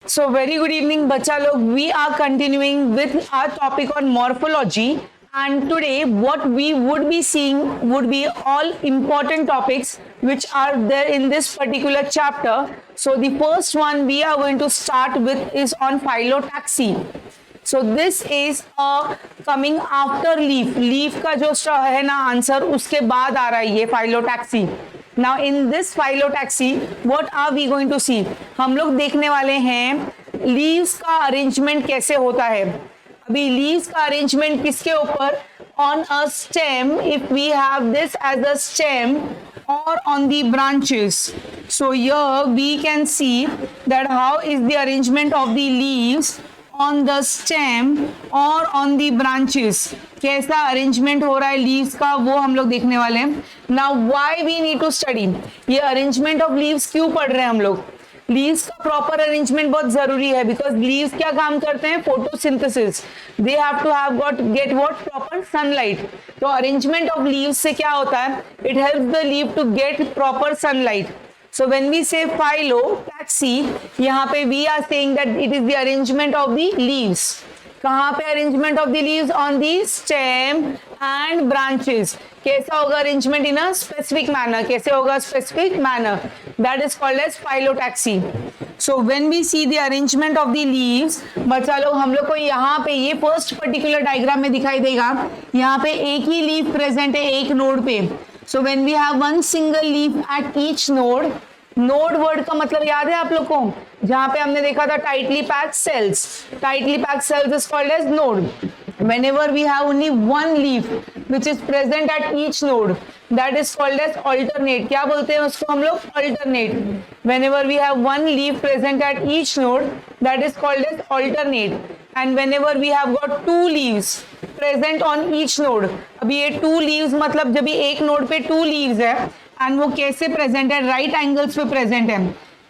So very good evening, bacha log. We are continuing with our topic on morphology, and today what we would be seeing would be all important topics which are there in this particular chapter. So the first one we are going to start with is on phyllotaxy. So this is coming after leaf. Leaf का जो है ना answer उसके बाद आ रहा है ये phyllotaxy. Now in this phyllotaxy, what are we going to see? हम लोग देखने वाले हैं leaves का arrangement कैसे होता है. अभी leaves का arrangement किसके ऊपर? On a stem, if we have this as a stem or on the branches. So here we can see that how is the arrangement of the leaves on the stem or on the branches. कैसा arrangement हो रहा है leaves का वो हम लोग देखने वाले हैं. Now why we need to study ये अरेंजमेंट ऑफ लीव्स क्यों पढ़ रहे हैं हम लोग. लीव्स का प्रॉपर अरेंजमेंट बहुत जरूरी है बिकॉज लीव्स क्या काम करते हैं photosynthesis. They have to have got get what proper sunlight. तो अरेंजमेंट ऑफ लीव्स से क्या होता है it helps the leaf to get proper sunlight. So when we say phyllotaxy, यहाँ पे we are saying that it is the arrangement of the leaves. कहाँ पे arrangement of the leaves? On the stem and branches. कैसा होगा arrangement in a specific manner? कैसे होगा specific manner? That is called as phyllotaxy. So when we see the arrangement of the leaves, बच्चा लोग हम लोग को यहाँ पे ये first particular diagram में दिखाई देगा. यहाँ पे एक ही leaf present है एक node पे. So when we have one single leaf at each node, node word का मतलब याद है आप लोग को जहाँ पे हमने देखा था tightly packed cells. Tightly packed cells is called as node. Whenever we have only one leaf which is present at each node, that is called as alternate. क्या बोलते हैं उसको हम लोग alternate. Whenever we have one leaf present at each node, that is called as alternate. And whenever we have got two leaves present on each node, अभी ये two leaves मतलब जब ये एक node पे two leaves है and वो कैसे present है right angles पे present है.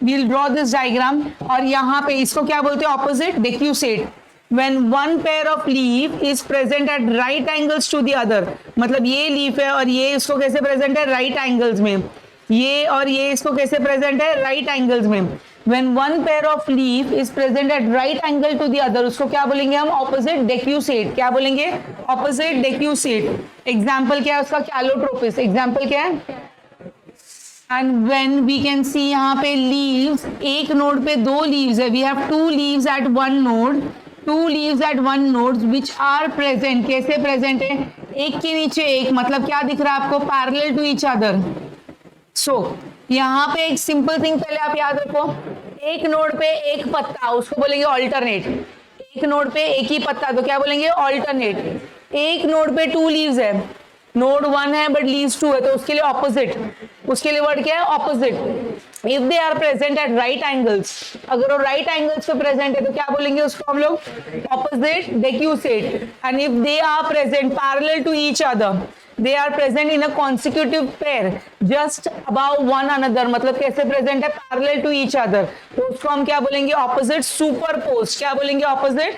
We'll draw this diagram और यहाँ पे इसको क्या बोलते हैं opposite decusate. When one pair of leaf is present at right angles to the other, मतलब ये leaf है और ये इसको कैसे present है right angles में, ये और ये इसको कैसे present है right angles में. When one pair of leaf is present at right angle to the other, उसको क्या बोलेंगे हम opposite decusate. क्या बोलेंगे opposite decusate. Example क्या है उसका calotropis. Example क्या है and when we can see यहाँ पे leaves एक node पे दो leaves है. We have two leaves at one node. Two leaves at one node which are present. कैसे present है एक के नीचे एक मतलब क्या दिख रहा है आपको parallel to each other. So यहाँ पे एक सिंपल थिंग पहले आप याद रखो. एक नोड पे एक पत्ता उसको बोलेंगे ऑल्टरनेट. एक नोड पे एक ही पत्ता तो क्या बोलेंगे ऑल्टरनेट. एक नोड पे टू लीव्स है. नोड वन है बट लीव्स टू है तो उसके लिए ऑपोजिट. उसके लिए वर्ड क्या है opposite. If they are present at right angles, अगर वो राइट एंगल्स पे प्रेजेंट है तो क्या बोलेंगे उसको हम लोग opposite decussate. And if they are present parallel to each other, they are present in a consecutive pair just above one another, मतलब कैसे present है parallel to each other तो उसको हम क्या बोलेंगे opposite superposed. क्या बोलेंगे opposite.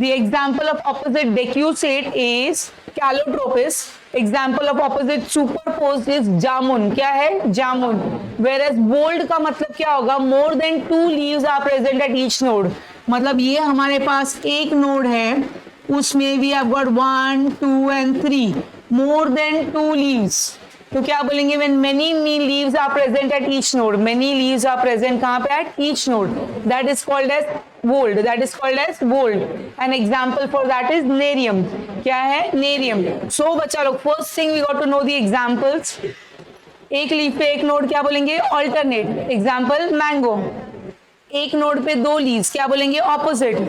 The example of opposite decusate is calotropis. Example of opposite superposed is jamun. क्या है जामुन. Whereas bold का मतलब क्या होगा more than two leaves are present at each node. मतलब ये हमारे पास एक node है उसमें we have got 1, 2 and 3 more than two leaves. तो क्या बोलेंगे when many leaves are present at each node. Many leaves are present कहाँ पे at each node. That is called as bold. That is called as bold. An example for that is nerium. क्या है nerium. So बच्चा लोग first thing we got to know the examples. एक leaf पे एक node क्या बोलेंगे alternate. Example mango. एक नोड पे दो leaves क्या बोलेंगे opposite.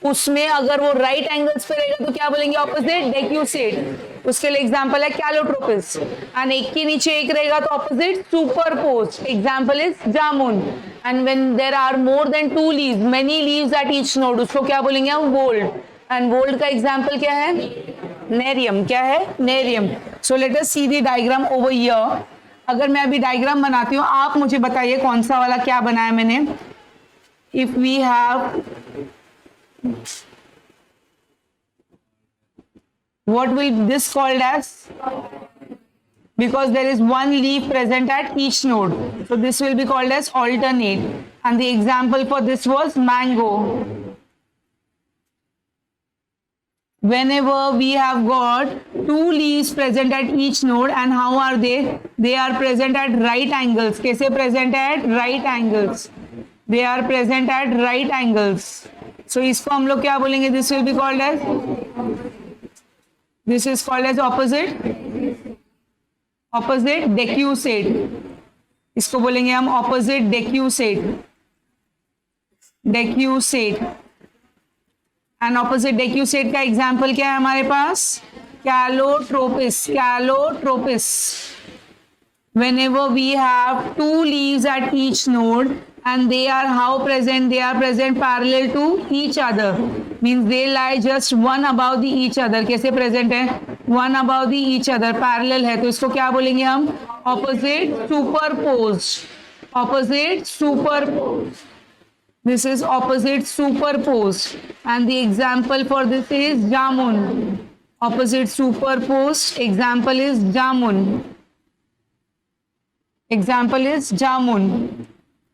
उसमें अगर वो राइट एंगल्स पे रहेगा तो क्या बोलेंगे ऑपोजिट डेक्यूसेट. उसके लिए एग्जांपल है कैलोट्रोपिस. एंड एक के नीचे एक रहेगा तो opposite superposed. Example is jamun. And when there are more than two leaves, many leaves at each node, उसको क्या बोलेंगे हम बोल्ड. एंड बोल्ड का एग्जांपल क्या है नेरियम. क्या है nerium. So let us see the diagram over here. अगर मैं अभी डायग्राम बनाती हूँ आप मुझे बताइए कौन सा वाला क्या बनाया मैंने. If we have what will this called as because there is one leaf present at each node. So this will be called as alternate. And the example for this was mango. Whenever we have got two leaves present at each node, and how are they? They are present at right angles. कैसे present at right angles? They are present at right angles. So इसको हम लोग क्या बोलेंगे? This will be called as, this is called as opposite decussate. इसको बोलेंगे हम opposite decussate. And opposite डेक्यूसेट का एग्जाम्पल क्या है हमारे पास? Calotropis. Whenever we have two leaves at each node and they are how present? They are present parallel to each other. Means they lie just one above the each other. कैसे present है? One above the each other. Parallel है तो इसको क्या बोलेंगे हम? Opposite superposed. This is opposite superposed, and the example for this is jamun. Opposite superposed, example is jamun.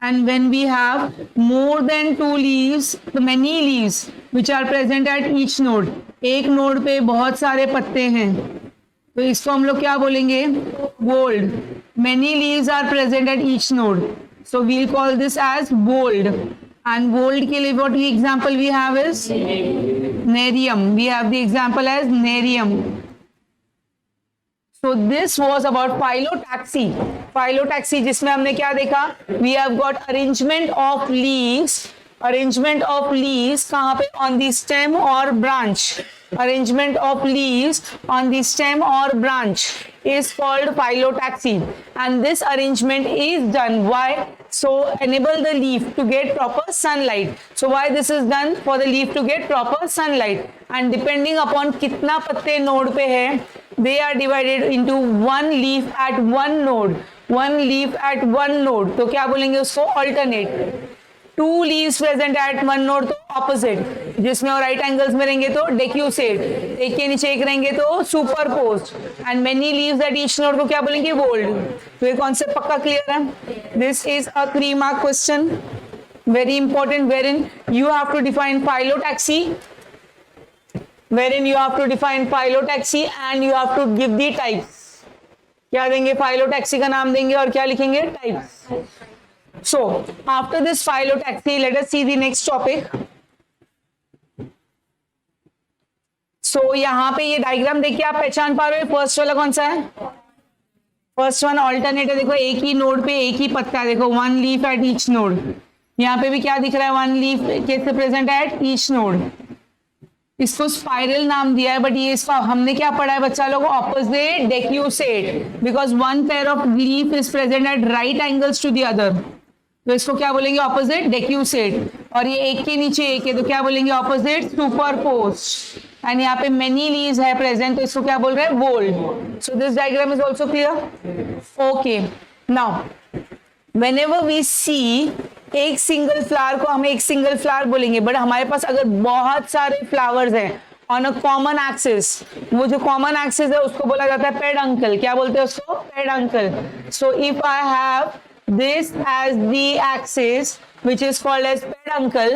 And when we have more than two leaves, the many leaves which are present at each node, एक node पे बहुत सारे पत्ते हैं, तो इसको हम लोग क्या बोलेंगे? Bold. Many leaves are present at each node, so we'll call this as bold. And bold के लिए what example we have is nerium. We have the example as nerium. So this was about phyllotaxy जिसमें हमने क्या देखा? We have got arrangement of leaves कहाँ पे? On the stem or branch. Arrangement of leaves on the stem or branch is called phyllotaxy, and this arrangement is done why? So enable the leaf to get proper sunlight. So why this is done? For the leaf to get proper sunlight, and depending upon कितना पत्ते node पे है, they are divided into one leaf at one node. तो क्या बोलेंगे उसको? Alternate. Two leaves present at one node तो opposite, जिसमें और right angles में रहेंगे तो decussate, एक के नीचे एक रहेंगे तो superposed, and many leaves at each node को क्या बोलेंगे? Bold. तो ये concept पक्का clear है? This is a 3-mark question, very important, wherein you have to define phyllotaxy, and you have to give the types. क्या देंगे? phyllotaxy का नाम देंगे और क्या लिखेंगे? Types. So after this phyllotaxy, let us see the next topic. So यहाँ पे ये डायग्राम देखिए, आप पहचान पा रहे हो? फर्स्ट वाला कौन सा है? फर्स्ट वन ऑल्टरनेट है. देखो एक ही नोड पे एक ही पत्ता है. देखो one leaf eight each node. यहाँ पे भी क्या दिख रहा है? वन लीफ कैसे प्रेजेंट है एट ईच नोड. इसको स्पाइरल नाम दिया है, बट ये इसका हमने क्या पढ़ा है बच्चा लोग? Opposite decussate, because one pair of leaf is present at right angles to the other. तो इसको क्या बोलेंगे? Opposite decussate. और ये एक के नीचे एक है तो क्या बोलेंगे? Opposite superposed. एंड यहाँ पे मेनी लीव्स है प्रेजेंट तो इसको क्या बोल रहे हैं? Bold. So this diagram is also clear? Okay. Now whenever we see एक सिंगल फ्लावर को हम एक सिंगल फ्लावर बोलेंगे, बट हमारे पास अगर बहुत सारे फ्लावर्स हैं ऑन अ कॉमन एक्सिस, वो जो कॉमन एक्सिस है उसको बोला जाता है पेडंकल. क्या बोलते हैं उसको? Peduncle. So if I have this as the axis which is called as peduncle,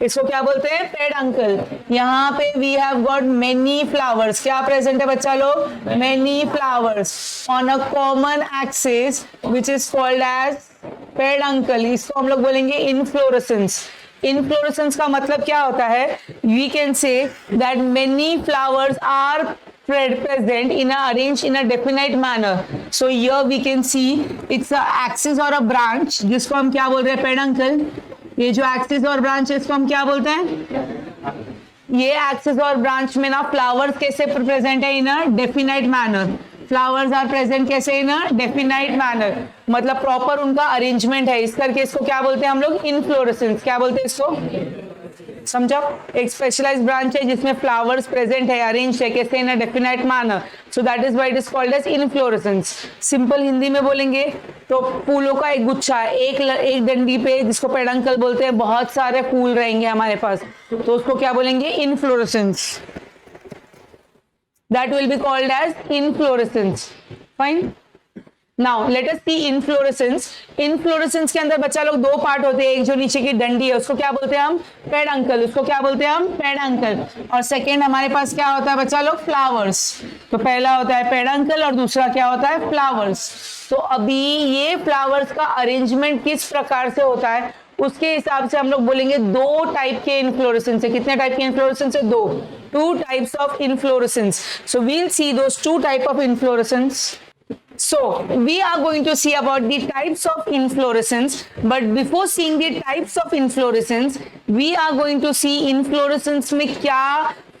इसको क्या बोलते हैं? पेडंकल. यहाँ पे we have got many flowers. क्या प्रेजेंट है बच्चा लोग? many flowers on a common axis which is called as peduncle. इसको हम लोग बोलेंगे inflorescence. Inflorescence का मतलब क्या होता है? We can say that many flowers are present in a arranged in a definite manner. So here we can see it's a axis or a branch जिसको हम क्या बोल रहे हैं? पेडंकल. ये जो एक्सिस और ब्रांच है इसको हम क्या बोलते हैं? ये एक्सिस और ब्रांच में ना फ्लावर्स कैसे प्रेजेंट है? In a definite manner. Flowers are present कैसे? इन अ डेफिनाइट मैनर, मतलब प्रॉपर उनका अरेंजमेंट है. इस करके इसको क्या बोलते हैं हम लोग? इनफ्लोरेसेंस. क्या बोलते हैं इसको? समझो, एक स्पेशलाइज्ड ब्रांच है जिसमें फ्लावर्स प्रेजेंट है, अरेंज है कैसे? In a definite manner. So that is why it is called as inflorescence. Simple Hindi में बोलेंगे तो फूलों का एक गुच्छा है, एक डंडी पे, जिसको पेडंकल बोलते हैं, बहुत सारे फूल रहेंगे हमारे पास, तो उसको क्या बोलेंगे? Inflorescence. That will be called as inflorescence. Fine. Now let us see inflorescence. Inflorescence के अंदर बच्चा लोग दो पार्ट होते हैं. एक जो नीचे की डंडी है उसको क्या बोलते हैं हम? पेडंकल. उसको क्या बोलते हैं हम? पेडंकल. और सेकेंड हमारे पास क्या होता है बच्चा लोग? फ्लावर्स. तो पहला होता है पेडंकल और दूसरा क्या होता है? फ्लावर्स. तो अभी ये फ्लावर्स का अरेंजमेंट किस प्रकार से होता है उसके हिसाब से हम लोग बोलेंगे दो टाइप के इनफ्लोरेसेंस है. कितने टाइप के इनफ्लोरेसेंस है? दो. Two types of inflorescence. So we'll see those two type of inflorescence. So we are going to see about the types of inflorescence, but before seeing the types of inflorescence, we are going to see inflorescence में क्या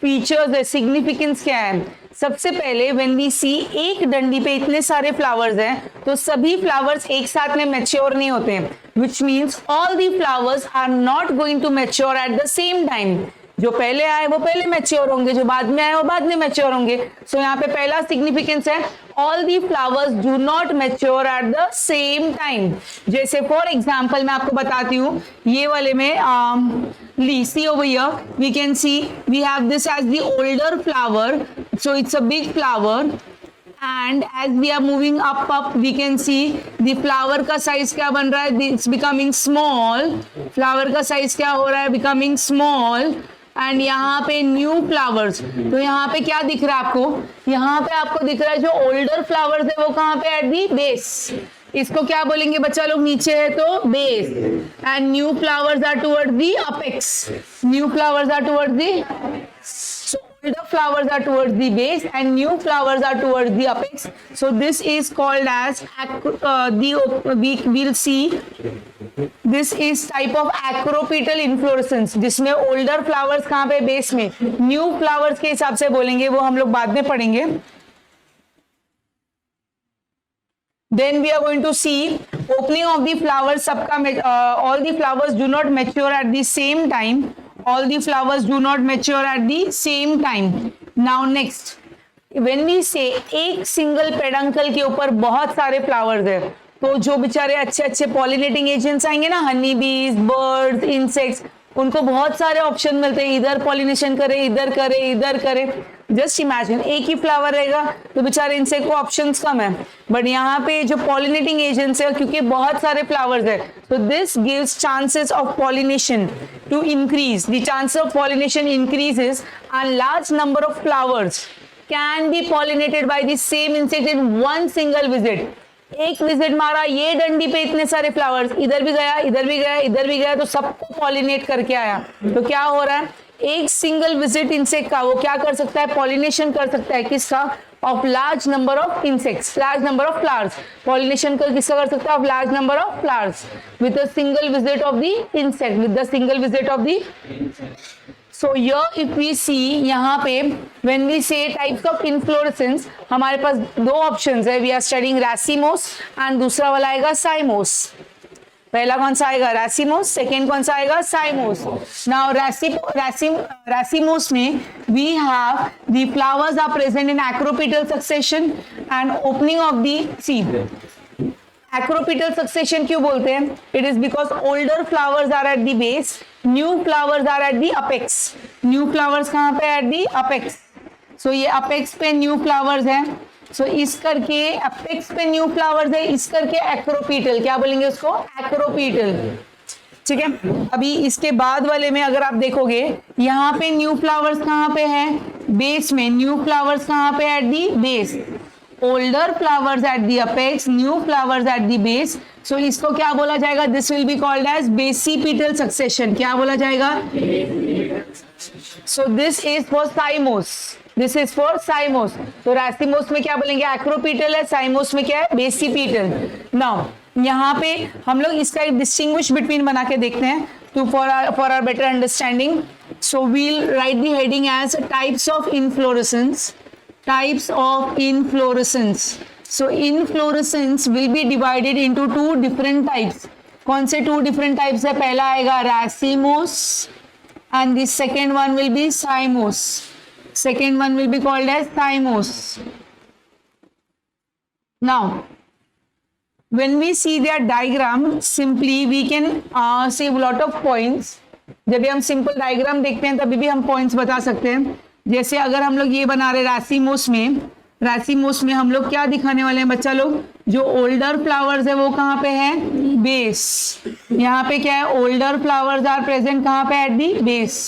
features है, significance क्या है. सबसे पहले when we see एक डंडी पे इतने सारे flowers हैं तो सभी flowers एक साथ में mature नहीं होते, which means all the flowers are not going to mature at the same time. जो पहले आए वो पहले मैच्योर होंगे, जो बाद में आए वो बाद में मैच्योर होंगे. सो यहाँ पे पहला सिग्निफिकेंस है all the flowers do not mature at the same time. जैसे फॉर एग्जांपल मैं आपको बताती हूँ ये वाले में see over here we can see we have this as the older flower. So it's a big flower and as we are moving up we can see the flower का size क्या बन रहा है? It's becoming small. flower का size क्या हो रहा है? becoming small. एंड यहाँ पे न्यू फ्लावर्स. तो यहाँ पे क्या दिख रहा है आपको? यहाँ पे आपको दिख रहा है जो ओल्डर फ्लावर्स है वो कहाँ पे? At the base. इसको क्या बोलेंगे बच्चा लोग? नीचे है तो base. And new flowers are towards the apex. New flowers are towards the. older flowers are towards the base and new flowers are towards the apex. So this is called as we'll see this is type of acropetal inflorescence जिसमें older flowers कहाँ पे? base में. new flowers के हिसाब से बोलेंगे वो हम लोग बाद में पढ़ेंगे. Then we are going to see opening of the flowers. सबका all the flowers do not mature at the same time. All the flowers do not mature at the same time. Now next, when we say एक single peduncle के ऊपर बहुत सारे flowers है तो जो बेचारे अच्छे अच्छे पॉलिनेटिंग एजेंट्स आएंगे ना, हनी बीज, बर्ड्स, इंसेक्ट्स, उनको बहुत सारे ऑप्शन मिलते हैं. इधर पॉलिनेशन करे, इधर करे, इधर करे. जस्ट इमेजिन एक ही फ्लावर रहेगा तो बेचारे इंसेक्ट को ऑप्शंस कम है. बट यहाँ पे जो पॉलिनेटिंग एजेंट्स है क्योंकि बहुत सारे फ्लावर्स है तो this gives chances of pollination to increase. The chances of pollination increases and large number of flowers can be pollinated by the same insect in one single visit. एक visit मारा, ये डंडी पे इतने सारे फ्लावर्स, इधर भी गया, इधर भी गया, इधर भी गया, तो सबको पॉलिनेट करके आया. तो क्या हो रहा है? एक सिंगल विजिट इंसेक्ट का वो क्या कर सकता है? पॉलिनेशन कर सकता है. किसका? Of large number of insects, large number of flowers. Pollination कर किसका कर सकता है? Of large number of flowers with a single visit of the insect, with the single visit of the. So here if we see यहाँ पे when we say types of inflorescence हमारे पास दो options है. We are studying racemose and दूसरा वाला आएगा cymose. पहला कौन सा आएगा? racemose. सेकेंड कौन सा आएगा? cymose. Now racemose में we have the flowers are present in acropetal succession and opening of the seed. Acropetal succession क्यों बोलते हैं? It is because older flowers are at the base, new flowers are at the apex. New flowers कहाँ पे? At the apex. So ये apex पे new flowers हैं. So इस करके apex पे new flowers है, इस करके acropetal. क्या बोलेंगे उसको? Acropetal. ठीक है. अभी इसके बाद वाले में अगर आप देखोगे यहाँ पे न्यू फ्लावर्स कहाँ पे है? बेस में. न्यू फ्लावर्स कहाँ पे? At the base. older flowers at the apex, new flowers at the base. So इसको क्या बोला जाएगा? This will be called as basipetal succession. क्या बोला जाएगा? So this is for cymose. This is for cymose. तो racemose में क्या बोलेंगे? acropetal है. cymose में क्या है? basipetal. Now यहाँ पे हम लोग इसका एक distinguish between बना के देखते हैं to for our better understanding. So we'll write the heading as types of inflorescence. Types of inflorescence. So inflorescence will be divided into two different types. कौन से two different types है? पहला आएगा racemose and the second one will be cymose. Second one will be called as cymose. Now when we see their diagram, simply we can save lot of points. जब भी हम simple diagram देखते हैं तभी भी हम points बता सकते हैं. जैसे अगर हम लोग ये बना रहे racemose में, रैसीमोस में हम लोग क्या दिखाने वाले हैं बच्चा लोग, जो ओल्डर फ्लावर्स है वो कहाँ पे है, बेस। यहाँ पे क्या है, ओल्डर फ्लावर्स आर प्रेजेंट कहाँ पे, एट दी बेस,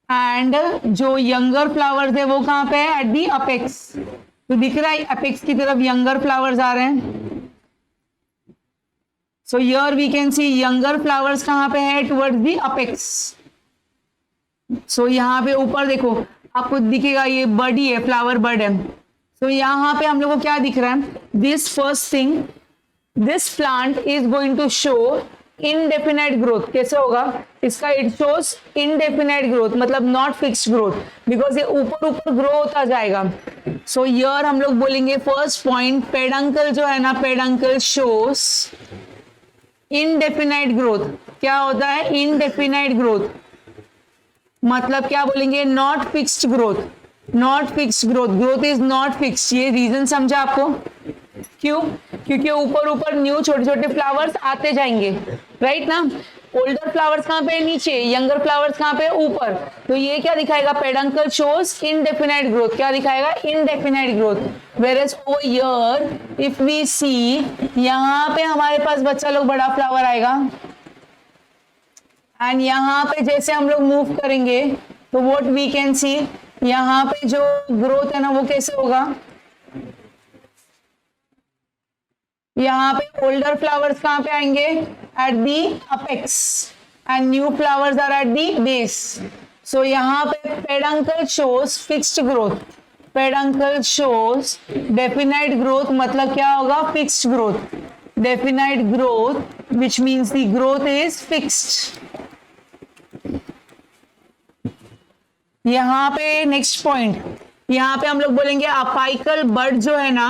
एंड जो यंगर फ्लावर्स है वो कहाँ पे है, एट दी अपेक्स। तो दिख रहा है अपेक्स की तरफ यंगर फ्लावर्स आ रहे हैं। So here we can see younger flowers कहाँ पे है, टुवर्ड्स दी अपेक्स। सो यहाँ पे ऊपर देखो आपको दिखेगा ये बर्ड ही है, फ्लावर बर्ड है। सो यहाँ पे हम लोग को क्या दिख रहा है, this first thing, this plant is going to show indefinite growth. कैसे होगा इसका, इट शोज इनडेफिनाइट ग्रोथ, मतलब नॉट फिक्स्ड ग्रोथ, बिकॉज ये ऊपर ऊपर ग्रो होता जाएगा। सो हियर हम लोग बोलेंगे फर्स्ट पॉइंट, पेडंकल जो है ना, पेडंकल शोज इनडेफिनाइट ग्रोथ। क्या होता है, इनडेफिनाइट ग्रोथ, मतलब क्या बोलेंगे, not fixed growth, not fixed growth, growth is not fixed. ये रीजन समझा आपको, क्यों, क्योंकि ऊपर ऊपर न्यू छोटे छोटे फ्लावर्स आते जाएंगे, राइट ना। ओल्डर फ्लावर्स कहाँ पे, नीचे, यंगर फ्लावर्स कहाँ पे, ऊपर। तो ये क्या दिखाएगा, पेडंकल शोज इनडेफिनाइट ग्रोथ, क्या दिखाएगा, indefinite growth. Whereas over here if we see, यहाँ पे हमारे पास बच्चा लोग बड़ा फ्लावर आएगा, एंड यहाँ पे जैसे हम लोग मूव करेंगे तो व्हाट वी कैन सी, यहाँ पे जो ग्रोथ है ना वो कैसे होगा, यहाँ पे ओल्डर फ्लावर्स कहाँ पे आएंगे, at the apex, and new flowers are at the base. So यहाँ पे peduncle shows fixed growth, peduncle shows definite growth, मतलब क्या होगा, fixed growth, definite growth which means the growth is fixed. यहाँ पे नेक्स्ट पॉइंट, यहाँ पे हम लोग बोलेंगे अपाइकल बर्ड जो है ना,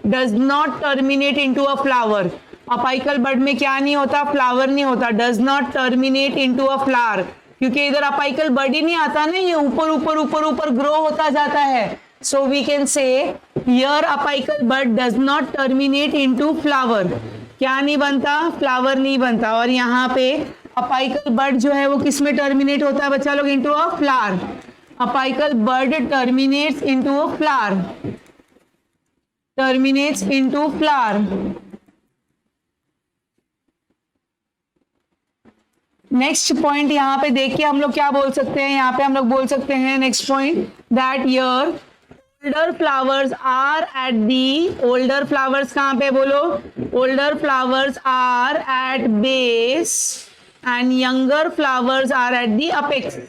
does not terminate into a flower. Apical bird में क्या नहीं होता, फ्लावर नहीं होता, does not terminate into a flower, क्योंकि इधर अपाइकल बर्ड ही नहीं आता ना, ये ऊपर ऊपर ऊपर ऊपर ग्रो होता जाता है। So we can say here apical bud does not terminate into flower, क्या नहीं बनता, फ्लावर नहीं बनता। और यहाँ पे अपाइकल बर्ड जो है वो किस में टर्मिनेट होता है बच्चा लोग, into a flower. Apical bird terminates into a flower, terminates into flower. Next point यहाँ पे देखिए हम लोग क्या बोल सकते हैं, यहाँ पे हम लोग बोल सकते हैं next point, that here older flowers are at the, older flowers कहाँ पे बोलो, older flowers are at base and younger flowers are at the apex.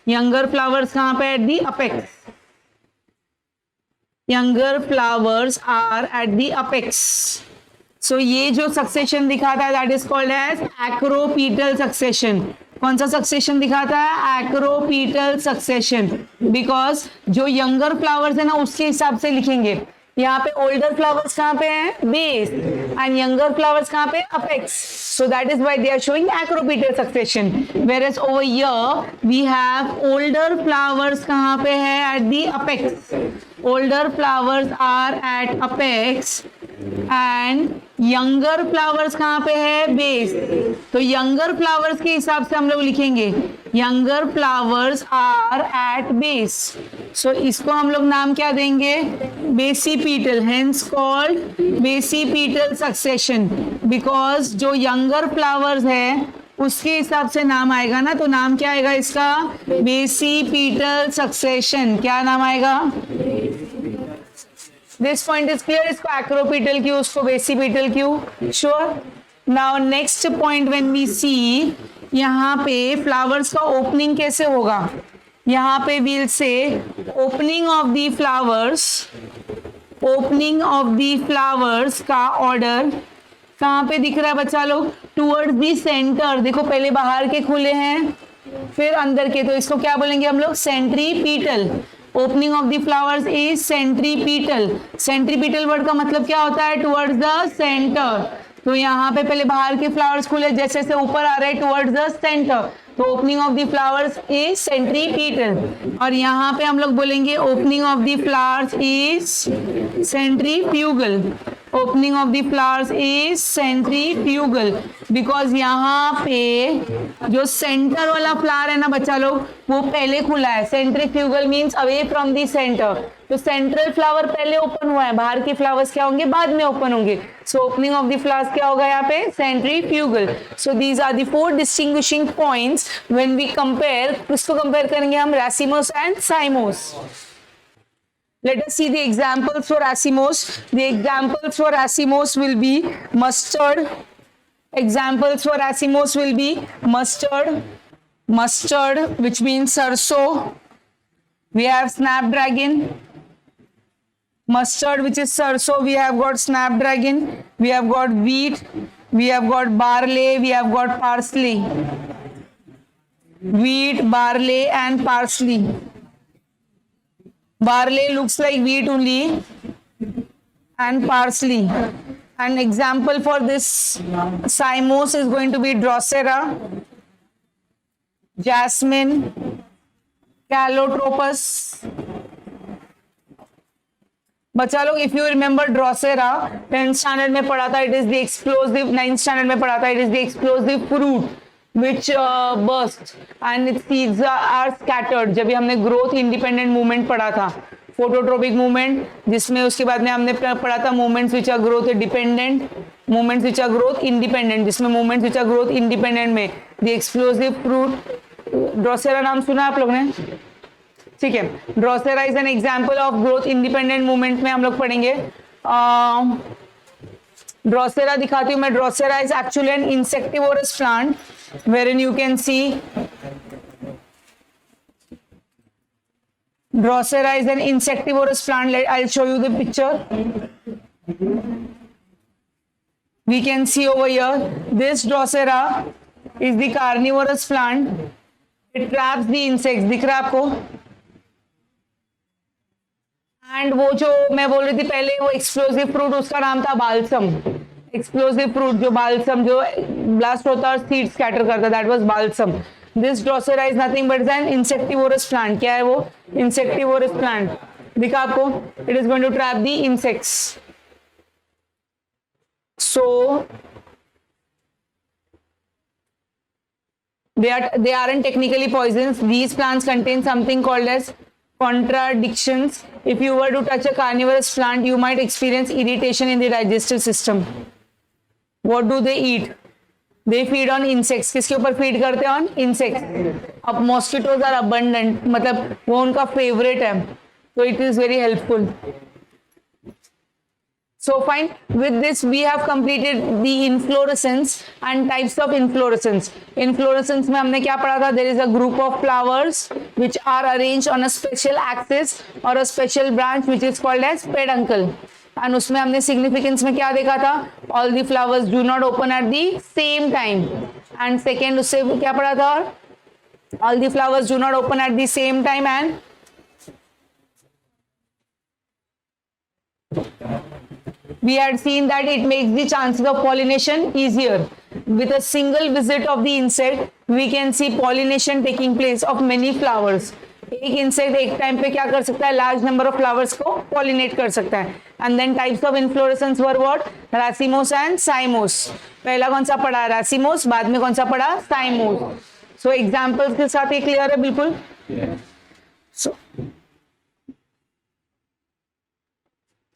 Younger flowers कहाँ पे, at the apex, younger flowers are at the apex. So ये जो succession दिखाता है that is called as acropetal succession. कौन सा succession दिखाता है, एक्रोपीटल सक्सेशन, बिकॉज जो यंगर फ्लावर्स है ना उसके हिसाब से लिखेंगे। यहाँ पे ओल्डर फ्लावर्स कहाँ पे हैं, बेस, एंड यंगर फ्लावर्स कहाँ पे, apex. So that is why they are showing acropetal succession. Whereas over here we have older flowers कहाँ पे है, at the apex, older flowers are at apex and younger flowers कहाँ पे है, base. तो younger flowers के हिसाब से हम लोग लिखेंगे younger flowers are at base. So इसको हम लोग नाम क्या देंगे, basipetal, hence called basipetal succession, because जो यंगर फ्लावर्स है उसके हिसाब से नाम आएगा ना, तो नाम क्या आएगा इसका, बेसिपीटल सक्सेशन। क्या नाम आएगा, दिस पॉइंट इज क्लियर, इसको एक्रोपीटल क्यों, उसको बेसिपीटल क्यों, sure. Now next point when we see, यहाँ पे फ्लावर्स का ओपनिंग कैसे होगा, यहाँ पे वील से opening of the flowers, opening of the flowers का ऑर्डर कहाँ पे दिख रहा है बच्चा लोग, टूवर्ड्स दी सेंटर। देखो पहले बाहर के खुले हैं फिर अंदर के, तो इसको क्या बोलेंगे हम लोग, centripetal. Opening of the flowers is centripetal. Centripetal word का मतलब क्या होता है, टुवर्ड्स द सेंटर। तो यहाँ पे पहले बाहर के फ्लावर्स खुले, जैसे जैसे ऊपर आ रहे हैं टुवर्ड्स द सेंटर, तो opening of the flowers is centripetal. और यहाँ पे हम लोग बोलेंगे opening of the flowers is centrifugal. Opening of the flowers is centrifugal, because यहाँ पे जो सेंटर वाला फ्लावर है ना बच्चा लोग, वो पहले खुला है. Centrifugal means away from the centre. तो सेंट्रल फ्लावर पहले ओपन हुआ है, बाहर के फ्लावर्स क्या होंगे, बाद में ओपन होंगे. So opening of the flowers क्या होगा यहाँ पे, centrifugal. So these are the 4 distinguishing points when we compare. किसको कंपेयर करेंगे हम, racemose and cymose. Let us see the examples for racemose. The examples for racemose will be mustard. Examples for racemose will be mustard, mustard, which means sarso. We have snapdragon. Mustard, which is sarso. We have got snapdragon. We have got wheat. We have got barley. We have got parsley. Wheat, barley, and parsley. Barley looks like wheat only, and parsley. An example for this cymose is going to be Drosera, jasmine, Calotropis. बच्चा लोग, if you remember Drosera, 10th standard में पढ़ा था. It is the explosive. 9th standard में पढ़ा था. It is the explosive fruit which bursts and its seeds are scattered. जब भी हमने ग्रोथ इंडिपेंडेंट मूवमेंट पढ़ा था, फोटोट्रोपिक मूवमेंट, जिसमें उसके बाद में हमने पढ़ा था movements which are growth dependent, movements which are growth independent. जिसमें movements which are growth independent में द एक्सप्लोसिव फ्रूट, ड्रोसेरा नाम सुना आप लोग ने, ठीक है. Drosera is an example of growth independent movement में हम लोग पढ़ेंगे. ड्रोसेरा दिखाती हूँ मैं. Drosera is actually an insectivorous plant wherein you can see Drosera is an insectivorous plant. I'll show you the picture. We can see over here, this Drosera is the carnivorous plant. It traps the insects. दिख रहा है आपको? And वो जो मैं बोल रही थी पहले, वो एक्सप्लोसिव फ्रूट, उसका नाम था बाल्सम. एक्सप्लोसिव फ्रूट जो बाल्सम, जो ब्लास्ट होता है और सीड स्कैटर करता, that was balsam. This drosera is nothing but an insectivorous plant. क्या है वो, इंसेक्टिवोरस प्लांट. दिखा आपको, it is going to trap the insects. So they aren't technically poisons. These plants contain something called as contradictions. If you were to touch a carnivorous plant, you might experience irritation in the digestive system. What do they eat? They feed on insects. किसके ऊपर feed करते हैं? On insects. अब mosquitoes are abundant, मतलब वो उनका favorite है, so it is very helpful. So fine, with this we have completed the inflorescence and types of inflorescence. Inflorescence में हमने क्या पढ़ा था? There is a group of flowers which are arranged on a special axis or a special branch which is called as peduncle. And उसमें हमने significance में क्या देखा था? All the flowers do not open at the same time. And second उससे क्या पढ़ा था? All the flowers do not open at the same time and we had seen that it makes the chances of pollination easier. With a single visit of the insect, we can see pollination taking place of many flowers. एक insect एक time पे क्या कर सकता है? Large number of flowers को pollinate कर सकता है. And then types of inflorescence were what? Racemose and cymose. पहला कौन सा पढ़ा? रासिमोस. बाद में कौन सा पढ़ा? साइमोस. सो एग्जांपल्स के साथ ये क्लियर है बिल्कुल.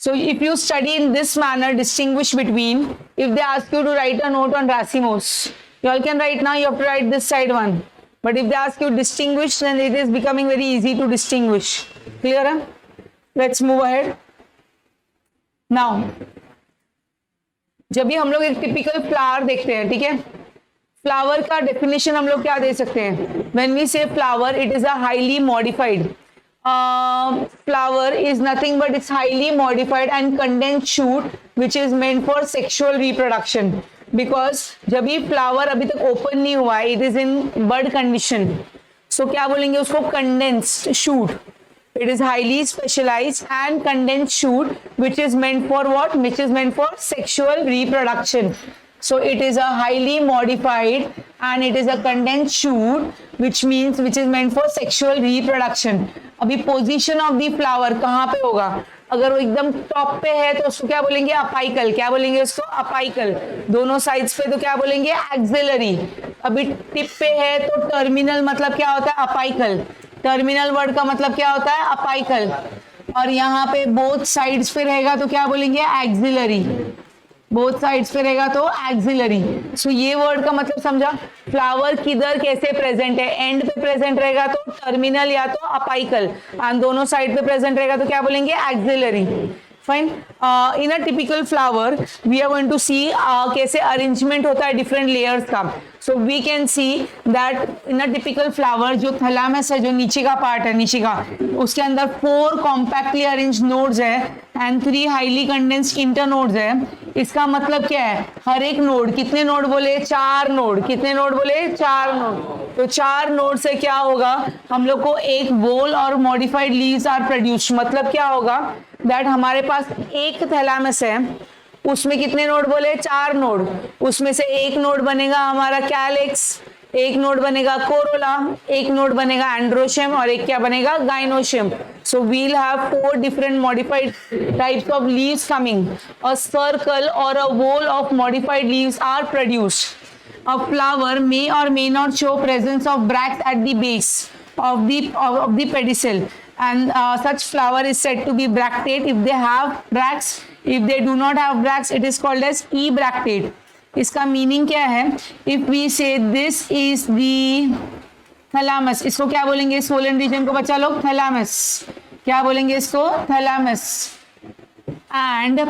So if you study in this manner, distinguish between, if they ask you to write a note on racemose, you all can write now, you have to write this side one. But if they ask you distinguish, then it is becoming very easy to distinguish. Clear? Huh? Let's move ahead. Now, जब भी हम लोग एक typical flower देखते हैं, ठीक है, flower का डेफिनेशन हम लोग क्या दे सकते हैं? When we say flower, it is a highly modified. Flower is nothing but it's highly modified and condensed shoot which is meant for sexual reproduction. Because जब ये flower अभी तक open नहीं हुआ है, it is in bud condition. So क्या बोलेंगे उसको? Condensed shoot. It is highly specialized and condensed shoot which is meant for what? Which is meant for sexual reproduction. So it is a highly modified and it is a condensed shoot which is meant for sexual reproduction. अभी position of the flower कहाँ पे होगा? अगर वो एकदम top पे है तो उसको क्या बोलेंगे, अपाइकल। क्या बोलेंगे उसको, अपाइकल। दोनों साइड्स पे तो क्या बोलेंगे, एक्सिलरी। अभी टिप पे है तो टर्मिनल मतलब क्या होता है, अपाइकल। टर्मिनल वर्ड का मतलब क्या होता है, अपाइकल। और यहाँ पे बोथ साइड्स पे रहेगा तो क्या बोलेंगे, एक्सिलरी। बोथ साइड्स पे रहेगा तो एक्सिलरी। सो ये वर्ड का मतलब समझा। फ्लावर किधर कैसे प्रेजेंट है, एंड पे प्रेजेंट रहेगा तो टर्मिनल या तो अपाइकल, एंड दोनों साइड पे प्रेजेंट रहेगा तो क्या बोलेंगे, axillary. Fine. In a typical flower we are going to see कैसे अरेंजमेंट होता है डिफरेंट लेयर्स का। So we can see that in a typical flower जो थैलामस है, जो नीचे का पार्ट है, नीचे का, उसके अंदर 4 कॉम्पैक्टली अरेंज नोड्स है एंड 3 हाईली कंडेंस्ड इंटरनोड्स है। इसका मतलब क्या है, हर एक नोड, कितने नोड बोले, 4 नोड। कितने नोड बोले, 4 नोड। तो 4 नोड से क्या होगा, हम लोग को एक वोल और मॉडिफाइड लीव्स आर प्रोड्यूस्ड। मतलब क्या होगा दैट हमारे पास एक थैलामस है, उसमें कितने नोड बोले, 4 नोड। उसमें से एक नोड बनेगा हमारा कैलिक्स, एक नोड बनेगा कोरोला, एक नोड बनेगा एंड्रोशियम और एक क्या बनेगा, gynoecium. So we'll have 4 different modified types of leaves coming. A circle और a whorl of modified leaves are produced. A flower may or may not show presence of bracts at the base of the pedicel, and such flower is said to be bractate if they have bracts. If they do not have bracts, it is called as ebractate. इसका meaning क्या है, if we से this is the thalamus, इसको क्या बोलेंगे, Solan reason को बच्चा लोग, थैलामस। क्या बोलेंगे इसको, थैलामस। एंड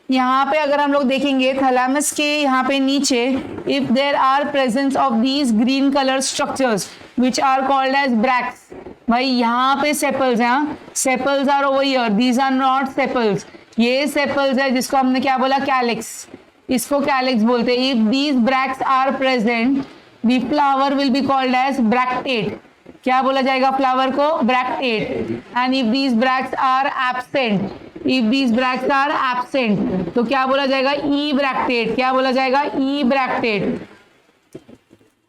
यहाँ पे अगर हम लोग देखेंगे थैलामस के यहाँ पे नीचे, if there are presence of these green colour structures which are called as bracts. भाई यहाँ पे सेपल्स हैं, sepals are over here, these are not sepals. ये सेपल्स है जिसको हमने क्या बोला, कैलिक्स। इसको कैलिक्स बोलते हैं। If these bracts are present the flower will be called as bracteate. क्या बोला जाएगा फ्लावर को, bracteate. And if these bracts are absent, if these bracts are absent तो क्या बोला जाएगा, ई ब्रैक्टेट। क्या बोला जाएगा, ई ब्रैक्टेट।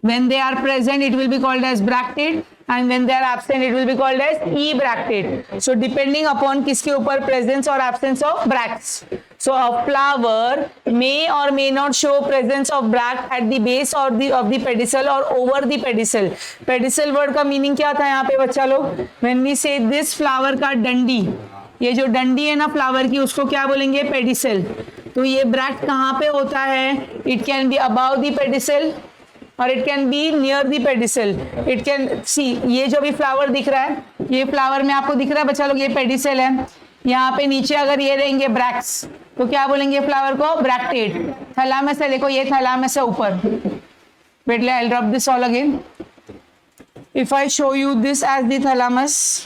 when they are present it will be called as bractate and when they are absent it will be called as ebractate. So depending upon किसके ऊपर presence or absence of bracts. So a flower may or may not show presence of bract at the base or of the pedicel or over the pedicel. Pedicel word का meaning क्या था यहाँ पे बच्चा लोग, when we say this flower का डंडी, ये जो डंडी है ना फ्लावर की, उसको क्या बोलेंगे, पेडिसल। तो ये ब्रैक्ट कहाँ पे होता है, it can be above the pedicel और it can be near the pedicel. It can see, ये जो भी फ्लावर दिख रहा है, ये फ्लावर में आपको दिख रहा है बच्चा लोग, ये पेडिसल है। यहाँ पे नीचे अगर ये रहेंगे ब्रैक्ट्स तो क्या बोलेंगे फ्लावर को, ब्रैक्टेट। थैलामस है, देखो ये थैलामस है ऊपर। Wait, I will rub this all again. If I show you this as the thalamus,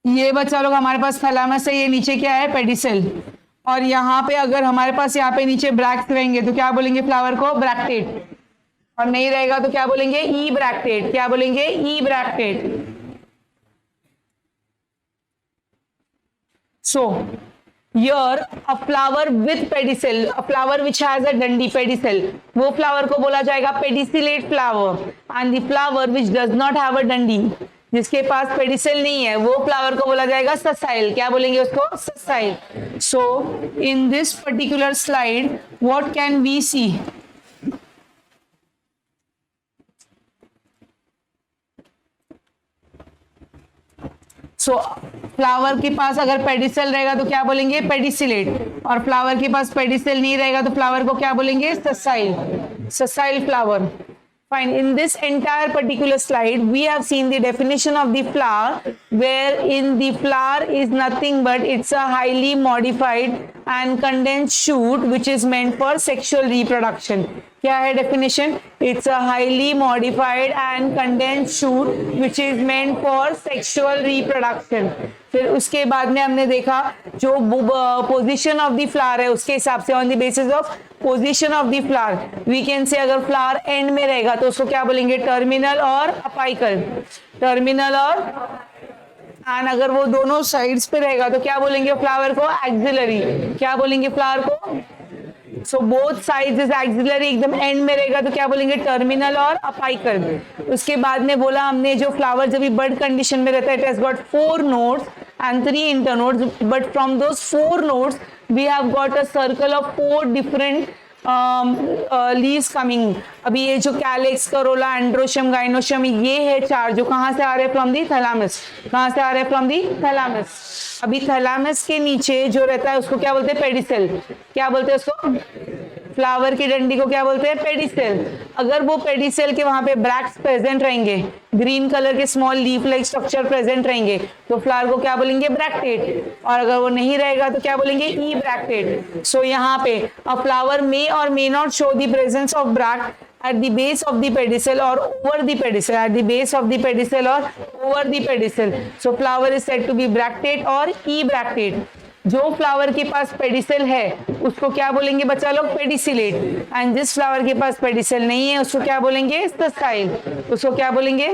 ये बच्चा लोग हमारे पास थैलामस है, ये नीचे क्या है, पेडिसल। और यहाँ पे अगर हमारे पास यहाँ पे नीचे ब्रैक्ट्स रहेंगे तो क्या बोलेंगे फ्लावर को, ब्रैक्टेट। और नहीं रहेगा तो क्या बोलेंगे, ई ब्रैक्टेट। क्या बोलेंगे, ई ब्रैक्टेट। सो here a flower with pedicel, a flower which has a डंडी, pedicel, वो फ्लावर को बोला जाएगा pedicellate flower. and the flower which does not have a डंडी, जिसके पास पेडिसल नहीं है, वो फ्लावर को बोला जाएगा ससाइल। क्या बोलेंगे उसको, sessile. So in this particular slide what can we see, so flower के पास अगर पेडिसल रहेगा तो क्या बोलेंगे, पेडिसिलेट। और फ्लावर के पास पेडिसल नहीं रहेगा तो फ्लावर को क्या बोलेंगे, ससाइल, ससाइल flower. Fine. In this entire particular slide, we have seen the definition of the flower, wherein the flower is nothing but it's a highly modified and condensed shoot which is meant for sexual reproduction. क्या है definition? It's a highly modified and condensed shoot which is meant for sexual reproduction. फिर उसके बाद में हमने देखा जो position of the flower है उसके हिसाब से, on the basis of position of the flower we can say, अगर फ्लावर एंड में रहेगा तो उसको क्या बोलेंगे, टर्मिनल और अपाइकल। टर्मिनल और एंड अगर वो दोनों साइड्स पे रहेगा तो क्या बोलेंगे फ्लावर को, एक्सिलरी। क्या बोलेंगे फ्लावर को, so both sides is axillary. एकदम एंड में रहेगा तो क्या बोलेंगे, टर्मिनल और अपाइकल। उसके बाद में बोला हमने जो फ्लावर जब भी बर्ड कंडीशन में रहता है, it has got 4 nodes and 3 internodes, but from those 4 nodes we have got a circle of 4 different leaves coming. अभी ये जो कैलिक्स, करोला, एंड्रोशियम, गाइनोशियम, ये है 4 जो कहाँ से आ रहे हैं? From the thalamus. कहाँ से आ रहे हैं? From the thalamus. अभी थैलामस के नीचे जो रहता है उसको क्या बोलते हैं? पेडिसेल। क्या बोलते हैं उसको? फ्लावर की डंडी को क्या बोलते हैं? पेडिसेल। अगर वो पेडिसेल के वहां पे ब्रैक्ट्स प्रेजेंट रहेंगे, ग्रीन कलर के small leaf like structure present रहेंगे, तो फ्लावर को क्या बोलेंगे? ब्रैक्टेट। और अगर वो नहीं रहेगा तो क्या बोलेंगे? ई ब्रैक्टेट। सो यहाँ पे अ फ्लावर मे और may not show the presence of bract at the base of the pedicel or over the pedicel, at the base of the pedicel or over the pedicel. So flower is said to be bractate or ebractate. जो flower के पास pedicel है उसको क्या बोलेंगे बच्चा लोग? Pedicellate. And जिस flower के पास पेडिसेल नहीं है उसको क्या बोलेंगे? सस्टाइल। उसको क्या बोलेंगे?